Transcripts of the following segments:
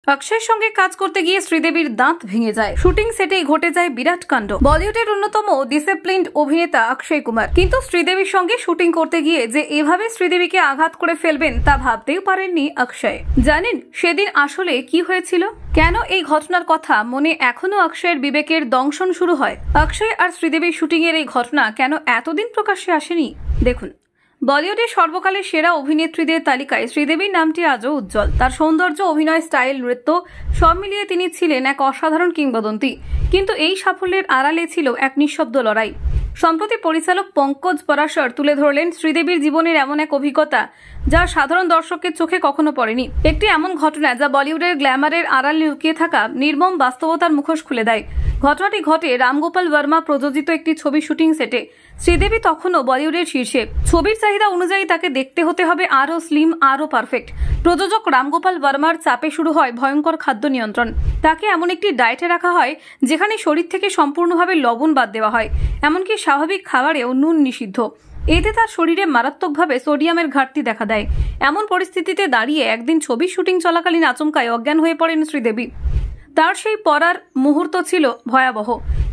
অক্ষয়ের সঙ্গে কাজ করতে গিয়ে শ্রীদেবীর দাঁত ভেঙে যায়। শুটিং সেটেই ঘটে যায় বিরাট কাণ্ড। বলিউডের অন্যতম ডিসিপ্লিনড অভিনেতা অক্ষয় কুমার কিন্তু শ্রীদেবীর সঙ্গে শুটিং করতে গিয়ে যে এভাবে শ্রীদেবীকে আঘাত করে ফেলবেন তা ভাবতেও পারেননি অক্ষয়। জানেন সেদিন আসলে কি হয়েছিল? কেন এই ঘটনার কথা মনে এখনো অক্ষয়ের বিবেকের দংশন শুরু হয়? অক্ষয় আর শ্রীদেবীর শুটিং এর এই ঘটনা কেন এতদিন প্রকাশ্যে আসেনি? দেখুন, বলিউডের সর্বকালের সেরা অভিনেত্রীদের তালিকায় শ্রীদেবীর নামটি আজও উজ্জ্বল। তার সৌন্দর্য, অভিনয় স্টাইল, নৃত্য সব মিলিয়ে তিনি ছিলেন এক অসাধারণ কিংবদন্তি। কিন্তু এই সাফল্যের আড়ালে ছিল এক নিঃশব্দ লড়াই। সম্প্রতি পরিচালক পঙ্কজ পরাশর তুলে ধরলেন শ্রীদেবীর জীবনের এমন এক অভিজ্ঞতা যা সাধারণ দর্শকের চোখে কখনো পড়েনি। একটি এমন ঘটনা যা বলিউডের গ্ল্যামারের আড়ালে লুকিয়ে থাকা নির্মম বাস্তবতার মুখোশ খুলে দেয়। ঘটনাটি ঘটে রামগোপাল বর্মা প্রযোজিত একটি ছবি শুটিং সেটে। শ্রীদেবী তখনও বলিউডের শীর্ষে। ছবির চাহিদা অনুযায়ী তাকে দেখতে হতে হবে আরও স্লিম, আরও পারফেক্ট। প্রযোজক রামগোপাল বর্মার চাপে শুরু হয় ভয়ঙ্কর খাদ্য নিয়ন্ত্রণ। তাকে এমন একটি ডায়েটে রাখা হয় যেখানে শরীর থেকে সম্পূর্ণভাবে লবণ বাদ দেওয়া হয়, এমনকি স্বাভাবিক খাবারেও নুন নিষিদ্ধ। এতে তার শরীরে মারাত্মকভাবে সোডিয়ামের ঘাটতি দেখা দেয়। এমন পরিস্থিতিতে দাঁড়িয়ে একদিন ছবির শুটিং চলাকালীন আচমকায় অজ্ঞান হয়ে পড়েন শ্রীদেবী। তার সেই পড়ার মুহূর্ত ছিল ভয়াবহ।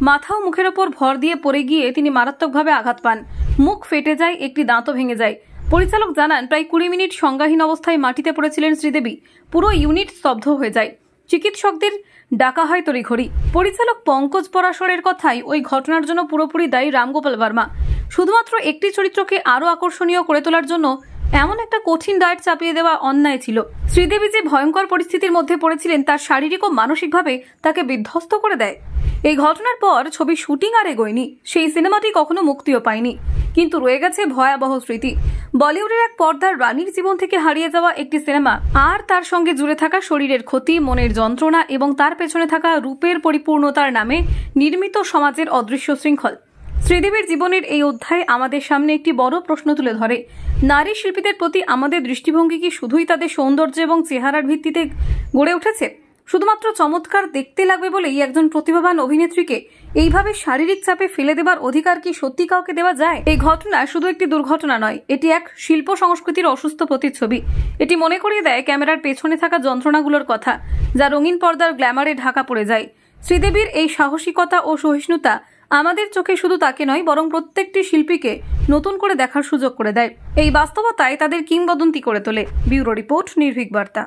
মাথা ও মুখের ওপর ভর দিয়ে পড়ে গিয়ে তিনি মারাত্মকভাবে আঘাত পান। মুখ ফেটে যায়, একটি দাঁতও ভেঙে যায়। পরিচালক জানান, প্রায় 20 মিনিট সংজ্ঞাহীন অবস্থায় মাটিতে পড়েছিলেন শ্রীদেবী। পুরো ইউনিট স্তব্ধ হয়ে যায়। চিকিৎসকদের ডাকা হয় তড়িঘড়ি। পরিচালক পঙ্কজ পরাশরের কথাই ওই ঘটনার জন্য পুরোপুরি দায়ী রামগোপাল বর্মা। শুধুমাত্র একটি চরিত্রকে আরও আকর্ষণীয় করে তোলার জন্য এমন একটা কঠিন ডায়েট চাপিয়ে দেওয়া অন্যায় ছিল। শ্রীদেবী যে ভয়ঙ্কর পরিস্থিতির মধ্যে পড়েছিলেন তার শারীরিক ও মানসিকভাবে তাকে বিধ্বস্ত করে দেয়। এই ঘটনার পর ছবির শুটিং আর এগোয়নি। সেই সিনেমাটি কখনো মুক্তিও পায়নি, কিন্তু রয়ে গেছে ভয়াবহ স্মৃতি। বলিউডের এক পর্দার রানীর জীবন থেকে হারিয়ে যাওয়া একটি সিনেমা আর তার সঙ্গে জুড়ে থাকা শরীরের ক্ষতি, মনের যন্ত্রণা এবং তার পেছনে থাকা রূপের পরিপূর্ণতার নামে নির্মিত সমাজের অদৃশ্য শৃঙ্খল। শ্রীদেবীর জীবনের এই অধ্যায় আমাদের সামনে একটি বড় প্রশ্ন তুলে ধরে। নারী শিল্পীদের প্রতি আমাদের দৃষ্টিভঙ্গি কি শুধুই তাদের সৌন্দর্য এবং চেহারার ভিত্তিতে গড়ে উঠেছে? শুধুমাত্র চমৎকার দেখতে লাগবে বলেই একজন প্রতিভাবান অভিনেত্রীকে এইভাবে শারীরিক চাপে ফেলে দেবার অধিকার কি সত্যি কাউকে দেওয়া যায়? এই ঘটনা শুধু একটি দুর্ঘটনা নয়, এটি এক শিল্প সংস্কৃতির অসুস্থ প্রতিচ্ছবি। এটি মনে করিয়ে দেয় ক্যামেরার পেছনে থাকা যন্ত্রণাগুলোর কথা, যা রঙিন পর্দার গ্ল্যামারে ঢাকা পড়ে যায়। শ্রীদেবীর এই সাহসিকতা ও সহিষ্ণুতা আমাদের চোখে শুধু তাকে নয়, বরং প্রত্যেকটি শিল্পীকে নতুন করে দেখার সুযোগ করে দেয়। এই বাস্তবতায় তাদের কিংবদন্তি করে তোলে। ব্যুরো রিপোর্ট, নির্ভীক বার্তা।